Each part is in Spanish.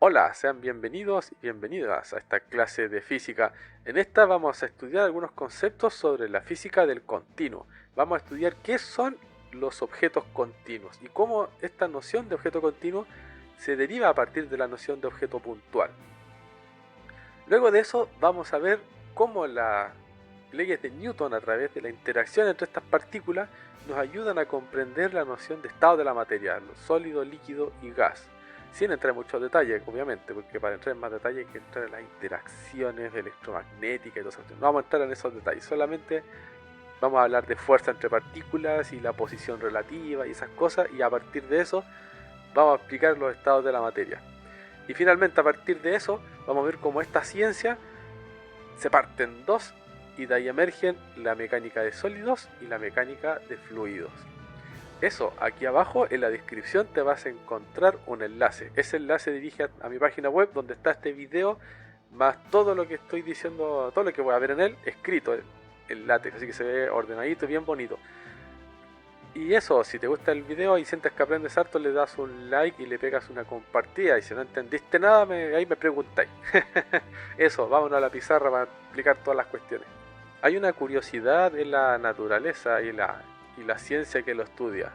Hola, sean bienvenidos y bienvenidas a esta clase de física. En esta vamos a estudiar algunos conceptos sobre la física del continuo. Vamos a estudiar qué son los objetos continuos y cómo esta noción de objeto continuo se deriva a partir de la noción de objeto puntual. Luego de eso vamos a ver cómo las leyes de Newton a través de la interacción entre estas partículas nos ayudan a comprender la noción de estado de la materia, lo sólido, líquido y gas. Sin entrar en muchos detalles, obviamente, porque para entrar en más detalle hay que entrar en las interacciones electromagnéticas y todo eso. No vamos a entrar en esos detalles, solamente vamos a hablar de fuerza entre partículas y la posición relativa y esas cosas, y a partir de eso vamos a explicar los estados de la materia. Y finalmente, a partir de eso, vamos a ver cómo esta ciencia se parte en dos y de ahí emergen la mecánica de sólidos y la mecánica de fluidos. Eso, aquí abajo en la descripción te vas a encontrar un enlace. Ese enlace dirige a mi página web donde está este video, más todo lo que estoy diciendo, todo lo que voy a ver en él, escrito en látex, así que se ve ordenadito y bien bonito. Y eso, si te gusta el video y sientes que aprendes harto, le das un like y le pegas una compartida. Y si no entendiste nada, ahí me preguntáis. Eso, vámonos a la pizarra para explicar todas las cuestiones. Hay una curiosidad en la naturaleza y la ciencia que lo estudia.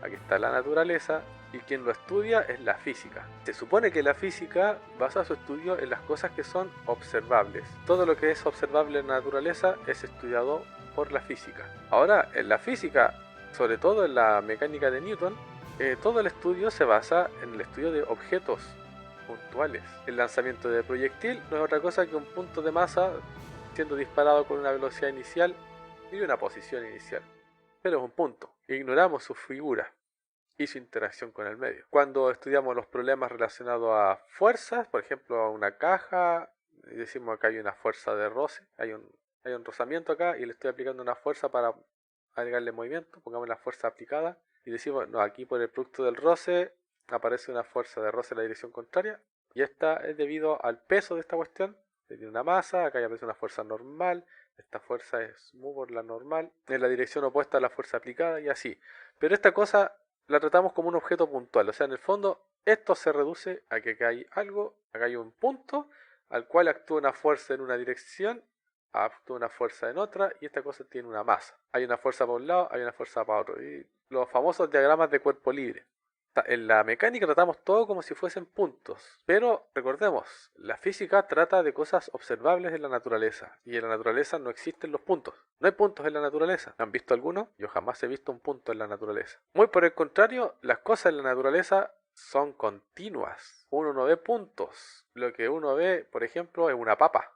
Aquí está la naturaleza y quien lo estudia es la física. Se supone que la física basa su estudio en las cosas que son observables. Todo lo que es observable en la naturaleza es estudiado por la física. Ahora, en la física, sobre todo en la mecánica de Newton, todo el estudio se basa en el estudio de objetos puntuales. El lanzamiento de proyectil no es otra cosa que un punto de masa siendo disparado con una velocidad inicial y una posición inicial. Pero es un punto. Ignoramos su figura y su interacción con el medio. Cuando estudiamos los problemas relacionados a fuerzas, por ejemplo a una caja, y decimos acá hay una fuerza de roce, hay un rozamiento acá y le estoy aplicando una fuerza para agregarle movimiento, pongamos la fuerza aplicada y decimos, no, aquí por el producto del roce aparece una fuerza de roce en la dirección contraria y esta es debido al peso de esta cuestión, tiene una masa, acá ya aparece una fuerza normal, esta fuerza es mu por la normal, en la dirección opuesta a la fuerza aplicada y así. Pero esta cosa la tratamos como un objeto puntual, o sea, en el fondo esto se reduce a que acá hay algo, acá hay un punto al cual actúa una fuerza en una dirección, actúa una fuerza en otra y esta cosa tiene una masa. Hay una fuerza para un lado, hay una fuerza para otro. Y los famosos diagramas de cuerpo libre. En la mecánica tratamos todo como si fuesen puntos, pero recordemos, la física trata de cosas observables en la naturaleza, y en la naturaleza no existen los puntos. No hay puntos en la naturaleza. ¿Han visto alguno? Yo jamás he visto un punto en la naturaleza. Muy por el contrario, las cosas en la naturaleza son continuas. Uno no ve puntos. Lo que uno ve, por ejemplo, es una papa.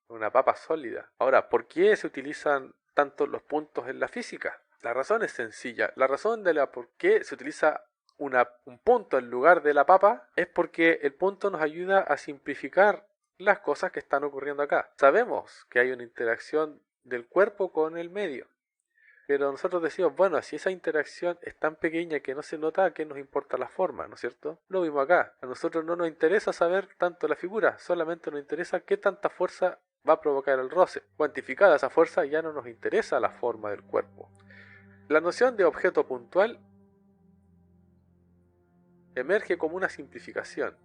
Una papa sólida. Ahora, ¿por qué se utilizan tanto los puntos en la física? La razón es sencilla. La razón de la por qué se utiliza un punto en lugar de la papa es porque el punto nos ayuda a simplificar las cosas que están ocurriendo acá. Sabemos que hay una interacción del cuerpo con el medio, pero nosotros decimos, bueno, si esa interacción es tan pequeña que no se nota, ¿a qué nos importa la forma, no es cierto? Lo mismo acá, a nosotros no nos interesa saber tanto la figura, solamente nos interesa qué tanta fuerza va a provocar el roce. Cuantificada esa fuerza ya no nos interesa la forma del cuerpo. La noción de objeto puntual emerge como una simplificación.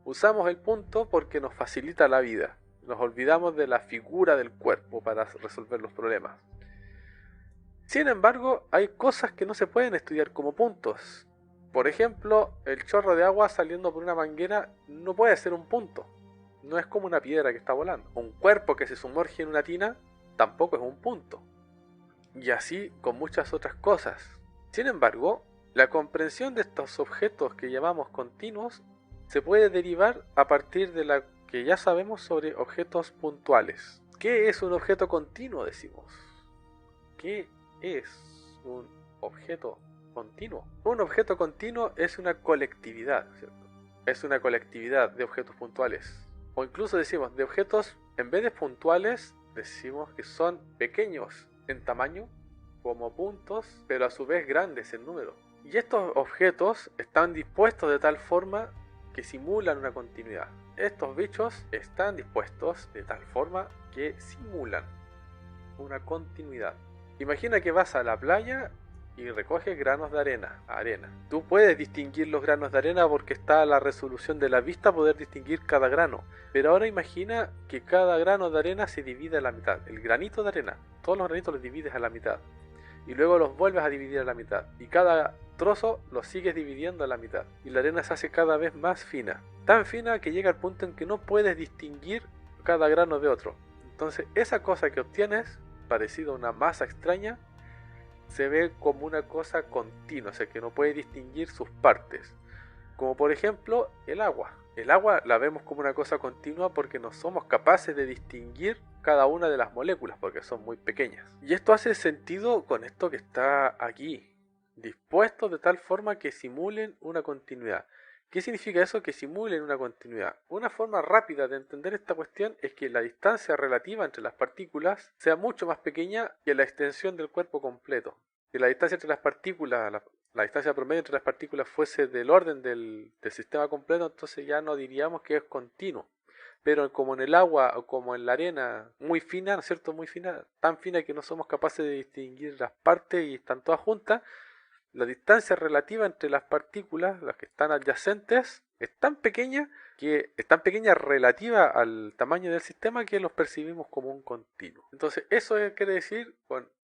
Usamos el punto porque nos facilita la vida. Nos olvidamos de la figura del cuerpo para resolver los problemas. Sin embargo, hay cosas que no se pueden estudiar como puntos. Por ejemplo, el chorro de agua saliendo por una manguera no puede ser un punto. No es como una piedra que está volando. Un cuerpo que se sumerge en una tina tampoco es un punto. Y así con muchas otras cosas. Sin embargo, la comprensión de estos objetos que llamamos continuos se puede derivar a partir de lo que ya sabemos sobre objetos puntuales. ¿Qué es un objeto continuo, decimos? ¿Qué es un objeto continuo? Un objeto continuo es una colectividad, ¿cierto? Es una colectividad de objetos puntuales. O incluso decimos de objetos, en vez de puntuales, decimos que son pequeños en tamaño, como puntos, pero a su vez grandes en número. Y estos objetos están dispuestos de tal forma que simulan una continuidad. Estos bichos están dispuestos de tal forma que simulan una continuidad. Imagina que vas a la playa y recoges granos de arena. Tú puedes distinguir los granos de arena porque está a la resolución de la vista poder distinguir cada grano. Pero ahora imagina que cada grano de arena se divide a la mitad. El granito de arena, todos los granitos los divides a la mitad. Y luego los vuelves a dividir a la mitad. Y cada trozo lo sigues dividiendo a la mitad. Y la arena se hace cada vez más fina. Tan fina que llega al punto en que no puedes distinguir cada grano de otro. Entonces esa cosa que obtienes, parecido a una masa extraña, se ve como una cosa continua, o sea que no puede distinguir sus partes. Como por ejemplo el agua. El agua la vemos como una cosa continua porque no somos capaces de distinguir cada una de las moléculas porque son muy pequeñas. Y esto hace sentido con esto que está aquí, dispuestos de tal forma que simulen una continuidad. ¿Qué significa eso? Que simulen una continuidad. Una forma rápida de entender esta cuestión es que la distancia relativa entre las partículas sea mucho más pequeña que la extensión del cuerpo completo. Si la distancia entre las partículas, la distancia promedio entre las partículas fuese del orden del sistema completo, entonces ya no diríamos que es continuo. Pero como en el agua o como en la arena, muy fina, ¿no es cierto? Muy fina, tan fina que no somos capaces de distinguir las partes y están todas juntas, la distancia relativa entre las partículas, las que están adyacentes, es tan pequeña relativa al tamaño del sistema que los percibimos como un continuo. Entonces eso quiere decir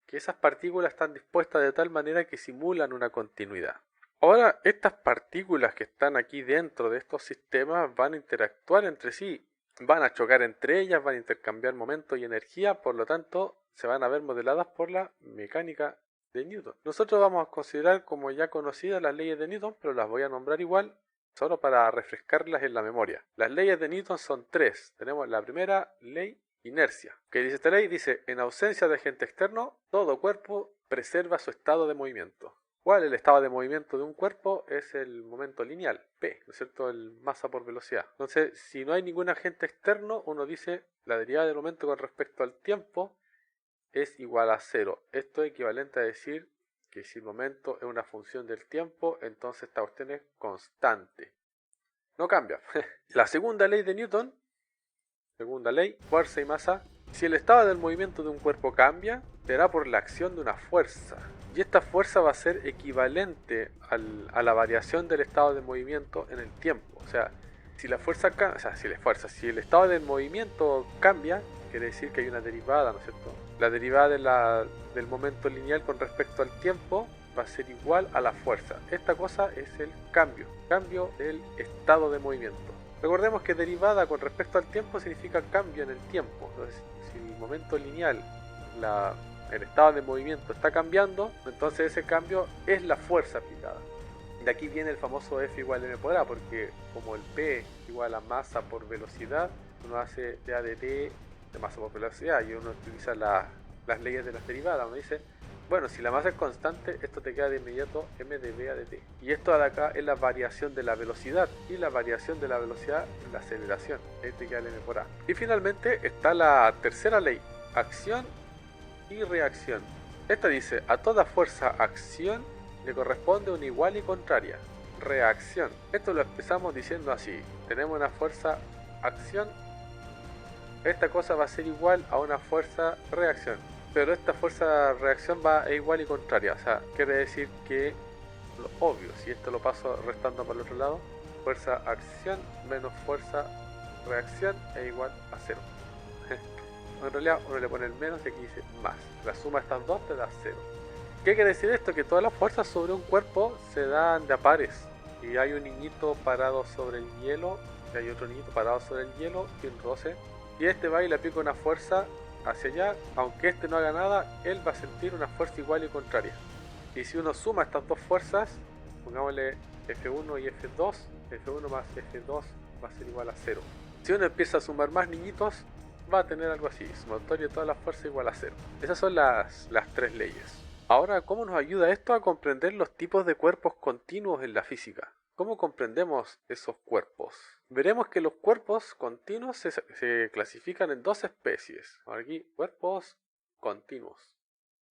que esas partículas están dispuestas de tal manera que simulan una continuidad. Ahora estas partículas que están aquí dentro de estos sistemas van a interactuar entre sí, van a chocar entre ellas, van a intercambiar momentos y energía, por lo tanto se van a ver modeladas por la mecánica de Newton. Nosotros vamos a considerar como ya conocidas las leyes de Newton, pero las voy a nombrar igual, solo para refrescarlas en la memoria. Las leyes de Newton son tres. Tenemos la primera ley, inercia. ¿Qué dice esta ley? Dice, en ausencia de agente externo, todo cuerpo preserva su estado de movimiento. ¿Cuál es el estado de movimiento de un cuerpo? Es el momento lineal, P, ¿no es cierto? El masa por velocidad. Entonces, si no hay ningún agente externo, uno dice la derivada del momento con respecto al tiempo es igual a cero. Esto es equivalente a decir que si el momento es una función del tiempo, entonces esta cuestión es constante. No cambia. La segunda ley de Newton, segunda ley, fuerza y masa. Si el estado del movimiento de un cuerpo cambia, será por la acción de una fuerza. Y esta fuerza va a ser equivalente a la variación del estado de movimiento en el tiempo. O sea, si el estado del movimiento cambia, quiere decir que hay una derivada, ¿no es cierto? La derivada del momento lineal con respecto al tiempo va a ser igual a la fuerza. Esta cosa es el cambio del estado de movimiento. Recordemos que derivada con respecto al tiempo significa cambio en el tiempo. Entonces, si el momento lineal, el estado de movimiento está cambiando, entonces ese cambio es la fuerza aplicada. De aquí viene el famoso F igual a m por a, porque como el P igual a masa por velocidad, uno hace d de t de masa por velocidad y uno utiliza las leyes de las derivadas. Uno dice, bueno, si la masa es constante, esto te queda de inmediato m de v a de t. Y esto de acá es la variación de la velocidad, y la variación de la velocidad es la aceleración. Ahí te queda el m por a. Y finalmente está la tercera ley, acción y reacción. Esta dice, a toda fuerza acción le corresponde una igual y contraria reacción. Esto lo empezamos diciendo así, tenemos una fuerza acción, esta cosa va a ser igual a una fuerza reacción, pero esta fuerza reacción va a igual y contraria, o sea, quiere decir que lo obvio, si esto lo paso restando por el otro lado, fuerza acción menos fuerza reacción es igual a 0. En realidad uno le pone el menos y aquí dice más, la suma de estas dos te da 0. ¿Qué quiere decir esto? Que todas las fuerzas sobre un cuerpo se dan de a pares. Y hay un niñito parado sobre el hielo, y hay otro niñito parado sobre el hielo, y un roce. Y este va y le aplica una fuerza hacia allá, aunque este no haga nada, él va a sentir una fuerza igual y contraria. Y si uno suma estas dos fuerzas, pongámosle F1 y F2, F1 más F2 va a ser igual a 0. Si uno empieza a sumar más niñitos, va a tener algo así, sumatoria de todas las fuerzas igual a 0. Esas son las tres leyes. Ahora, ¿cómo nos ayuda esto a comprender los tipos de cuerpos continuos en la física? ¿Cómo comprendemos esos cuerpos? Veremos que los cuerpos continuos se clasifican en dos especies. Aquí, cuerpos continuos.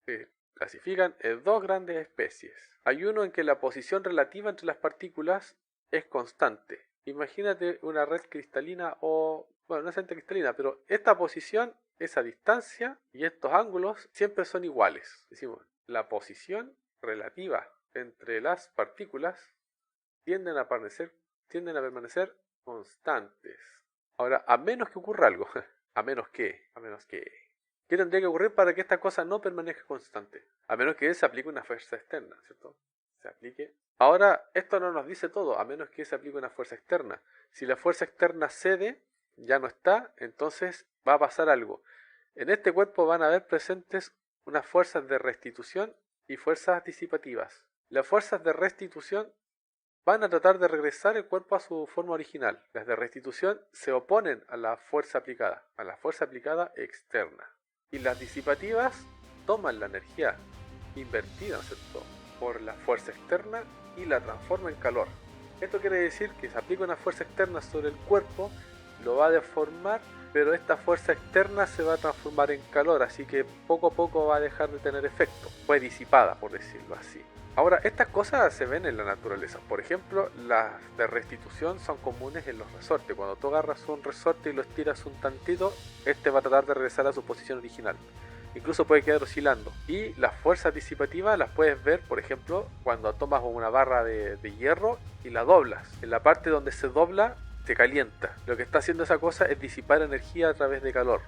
Se clasifican en dos grandes especies. Hay uno en que la posición relativa entre las partículas es constante. Imagínate una red cristalina o... bueno, no es cristalina, pero esta posición, esa distancia y estos ángulos siempre son iguales. Decimos, la posición relativa entre las partículas tienden a permanecer constantes. Ahora, a menos que ocurra algo, a menos que, ¿qué tendría que ocurrir para que esta cosa no permanezca constante? A menos que se aplique una fuerza externa, ¿cierto? Se aplique. Ahora, esto no nos dice todo, a menos que se aplique una fuerza externa. Si la fuerza externa cede, ya no está, entonces va a pasar algo. En este cuerpo van a haber presentes unas fuerzas de restitución y fuerzas disipativas. Las fuerzas de restitución van a tratar de regresar el cuerpo a su forma original. Las de restitución se oponen a la fuerza aplicada externa. Y las disipativas toman la energía invertida, ¿no es cierto?, por la fuerza externa y la transforman en calor. Esto quiere decir que se aplica una fuerza externa sobre el cuerpo, lo va a deformar, pero esta fuerza externa se va a transformar en calor, así que poco a poco va a dejar de tener efecto. Fue disipada, por decirlo así. Ahora, estas cosas se ven en la naturaleza. Por ejemplo, las de restitución son comunes en los resortes. Cuando tú agarras un resorte y lo estiras un tantito, este va a tratar de regresar a su posición original. Incluso puede quedar oscilando. Y las fuerzas disipativas las puedes ver, por ejemplo, cuando tomas una barra de hierro y la doblas. En la parte donde se dobla, se calienta. Lo que está haciendo esa cosa es disipar energía a través de calor.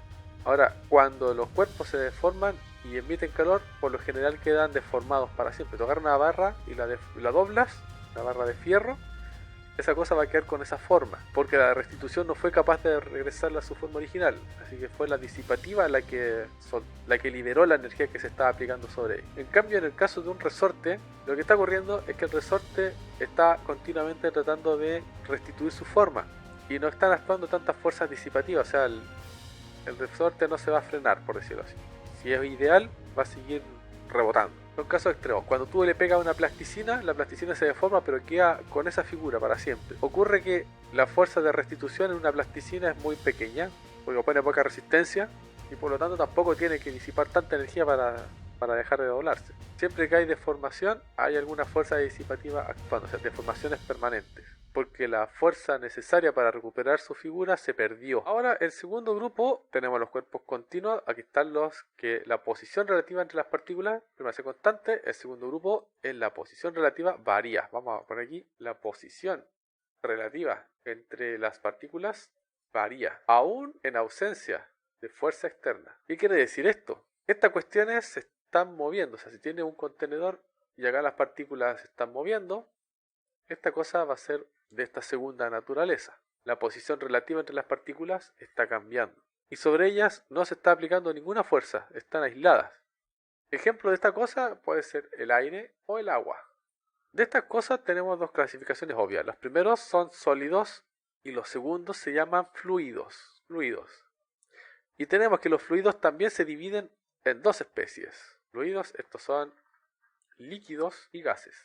Ahora, cuando los cuerpos se deforman y emiten calor, por lo general quedan deformados para siempre. Tú agarras una barra y la doblas, una barra de fierro, esa cosa va a quedar con esa forma, porque la restitución no fue capaz de regresarla a su forma original, así que fue la disipativa la que liberó la energía que se estaba aplicando sobre ella. En cambio, en el caso de un resorte, lo que está ocurriendo es que el resorte está continuamente tratando de restituir su forma, y no están actuando tantas fuerzas disipativas, o sea, el resorte no se va a frenar, por decirlo así. Si es ideal, va a seguir rebotando. Son casos extremos. Cuando tú le pegas una plasticina, la plasticina se deforma, pero queda con esa figura para siempre. Ocurre que la fuerza de restitución en una plasticina es muy pequeña, porque opone poca resistencia, y por lo tanto tampoco tiene que disipar tanta energía para dejar de doblarse. Siempre que hay deformación, hay alguna fuerza disipativa actuando, o sea, deformaciones permanentes, porque la fuerza necesaria para recuperar su figura se perdió. Ahora, el segundo grupo, tenemos los cuerpos continuos. Aquí están los que la posición relativa entre las partículas permanece constante. El segundo grupo es la posición relativa varía. Vamos a poner aquí la posición relativa entre las partículas varía, aún en ausencia de fuerza externa. ¿Qué quiere decir esto? Estas cuestiones se están moviendo, o sea, si tiene un contenedor y acá las partículas se están moviendo, esta cosa va a ser de esta segunda naturaleza. La posición relativa entre las partículas está cambiando, y sobre ellas no se está aplicando ninguna fuerza, están aisladas. Ejemplo de esta cosa puede ser el aire o el agua. De estas cosas tenemos dos clasificaciones obvias. Los primeros son sólidos y los segundos se llaman fluidos. Y tenemos que los fluidos también se dividen en dos especies. Fluidos, estos son líquidos y gases.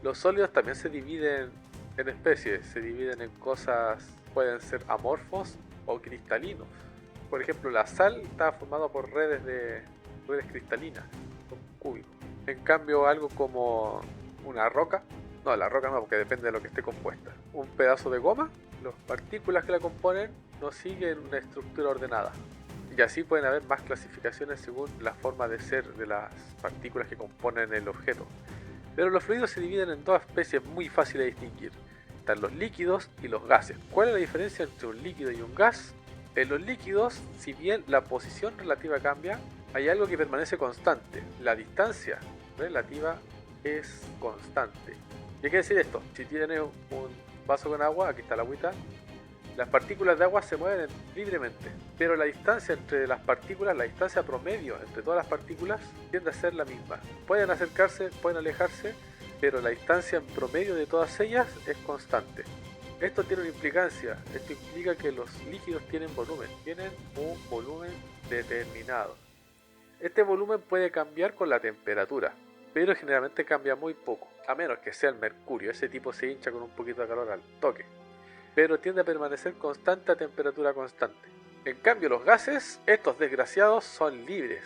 Los sólidos también se dividen en especies, se dividen en cosas, pueden ser amorfos o cristalinos. Por ejemplo, la sal está formada por redes cristalinas, cúbicos. En cambio, algo como una roca, no, la roca no, porque depende de lo que esté compuesta. Un pedazo de goma, las partículas que la componen no siguen una estructura ordenada. Y así pueden haber más clasificaciones según la forma de ser de las partículas que componen el objeto. Pero los fluidos se dividen en dos especies muy fáciles de distinguir. Están los líquidos y los gases. ¿Cuál es la diferencia entre un líquido y un gas? En los líquidos, si bien la posición relativa cambia, hay algo que permanece constante. La distancia relativa es constante. ¿Qué quiere decir esto? Si tienes un vaso con agua, aquí está la agüita, las partículas de agua se mueven libremente, pero la distancia entre las partículas, la distancia promedio entre todas las partículas, tiende a ser la misma. Pueden acercarse, pueden alejarse, pero la distancia en promedio de todas ellas es constante. Esto tiene una implicancia. Esto implica que los líquidos tienen un volumen determinado. Este volumen puede cambiar con la temperatura, pero generalmente cambia muy poco, a menos que sea el mercurio. Ese tipo se hincha con un poquito de calor al toque, pero tiende a permanecer constante a temperatura constante. En cambio, los gases, estos desgraciados, son libres.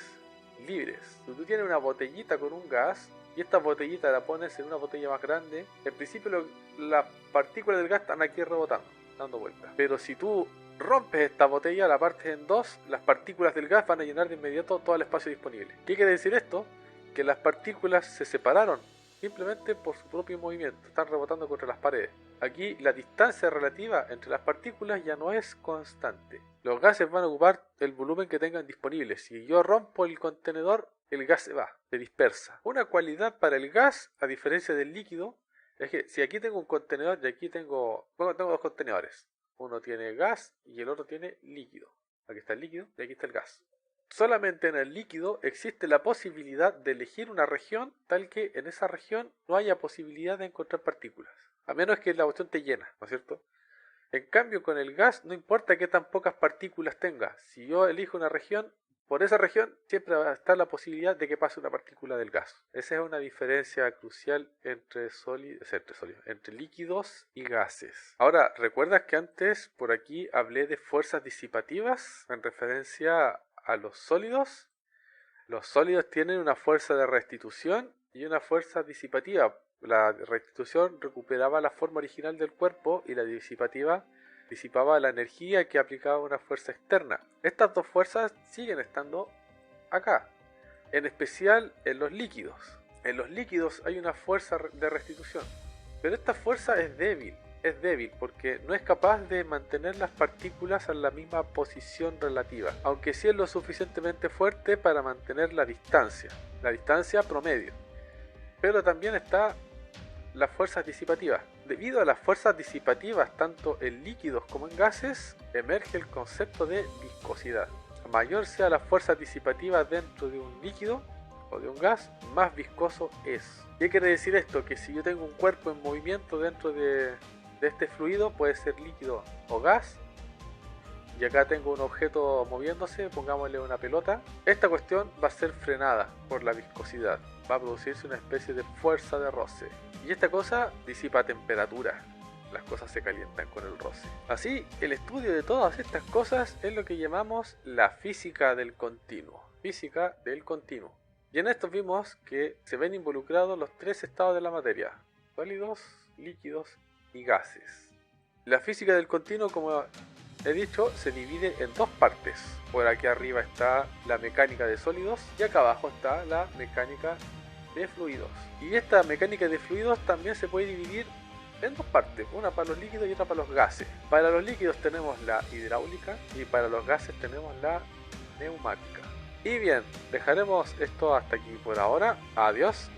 Si tú tienes una botellita con un gas y esta botellita la pones en una botella más grande, en principio las partículas del gas están aquí rebotando, dando vueltas. Pero si tú rompes esta botella, la partes en dos, las partículas del gas van a llenar de inmediato todo el espacio disponible. ¿Qué quiere decir esto? que las partículas se separaron simplemente por su propio movimiento, están rebotando contra las paredes. Aquí la distancia relativa entre las partículas ya no es constante. Los gases van a ocupar el volumen que tengan disponible. Si yo rompo el contenedor, el gas se va, se dispersa. Una cualidad para el gas, a diferencia del líquido, es que si aquí tengo un contenedor y aquí tengo dos contenedores. Uno tiene gas y el otro tiene líquido. Aquí está el líquido y aquí está el gas. Solamente en el líquido existe la posibilidad de elegir una región tal que en esa región no haya posibilidad de encontrar partículas. A menos que la cuestión esté llena, ¿no es cierto? En cambio, con el gas no importa qué tan pocas partículas tenga. Si yo elijo una región, por esa región siempre va a estar la posibilidad de que pase una partícula del gas. Esa es una diferencia crucial entre líquidos y gases. Ahora, ¿recuerdas que antes por aquí hablé de fuerzas disipativas en referencia a los sólidos? Los sólidos tienen una fuerza de restitución y una fuerza disipativa. La restitución recuperaba la forma original del cuerpo y la disipativa disipaba la energía que aplicaba una fuerza externa. Estas dos fuerzas siguen estando acá, en especial en los líquidos. En los líquidos hay una fuerza de restitución, pero esta fuerza es débil porque no es capaz de mantener las partículas en la misma posición relativa, aunque sí es lo suficientemente fuerte para mantener la distancia promedio. Pero también está las fuerzas disipativas. Debido a las fuerzas disipativas tanto en líquidos como en gases, emerge el concepto de viscosidad. A mayor sea la fuerza disipativa dentro de un líquido o de un gas, más viscoso es. ¿Qué quiere decir esto? Que si yo tengo un cuerpo en movimiento dentro de este fluido, puede ser líquido o gas, y acá tengo un objeto moviéndose, pongámosle una pelota, esta cuestión va a ser frenada por la viscosidad, va a producirse una especie de fuerza de roce, y esta cosa disipa temperatura, las cosas se calientan con el roce. Así, el estudio de todas estas cosas es lo que llamamos la física del continuo. Y en esto vimos que se ven involucrados los tres estados de la materia: sólidos, líquidos y gases. La física del continuo, como he dicho, se divide en dos partes. Por aquí arriba está la mecánica de sólidos y acá abajo está la mecánica de fluidos. Y esta mecánica de fluidos también se puede dividir en dos partes, una para los líquidos y otra para los gases. Para los líquidos tenemos la hidráulica y para los gases tenemos la neumática. Y bien, dejaremos esto hasta aquí por ahora. Adiós.